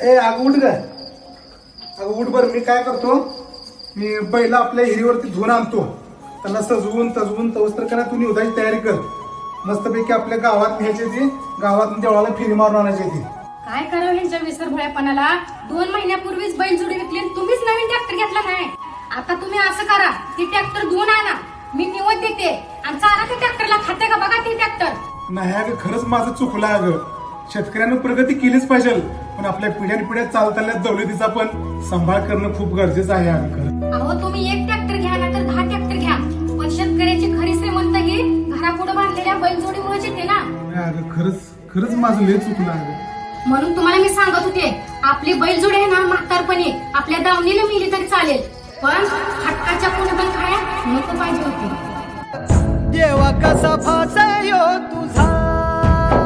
ए अगं उठ ग, अगं उठ बरं. मी काय करतो, मी पहिला आपल्या हिरीवरती धुवून आणतो, त्यांना सजवून तजवून तवस्तर करा. तू निवदाची तयारी कर. मस्तपैकी आपल्या गावात न्यायची ती, गावात देवळाला फेरी मारून आणायची ती. काय करावं ह्यांच्या विसरभोळ्यापणाला. 2 महिन्यापूर्वीच बैलजोडी विकली आणि तुम्हीच नवीन ट्रॅक्टर घेतला नाही. आता तुम्ही असं करा, ती ट्रॅक्टर धुवून आणा, मी निवड देते आणि चारा त्या ट्रॅक्टरला खाते का बघा ती ट्रॅक्टर. नाही अगं, खरंच माझं चुकलं अगं. शेतकऱ्यांना प्रगती केलीच पाहिजे, पण आपल्या पिढ्यानपिढ्या चालताना दौलतीचा पण सांभाळ करणं खूप गरजेचं आहे अगं. खरं अहो तुम्ही एक ट्रॅक्टर घ्या ना तर 10 ट्रॅक्टर घ्या, पण शेतकऱ्याची खरी श्रीमंत ही घरापुढे बांधलेल्या बैलजोडीमुळेच येते ना. अगं खरंच माझं लय चुकलं अगं. म्हणून तुम्हाला मी सांगत होते, आपली बैलजोडी आहे ना म्हातारपणी आपल्या दावणीला मिली तरी चालेल, पण हटकाच्या पुढे पण खाया नको पाहिजे होती. देवा कसा फासा यो तुझा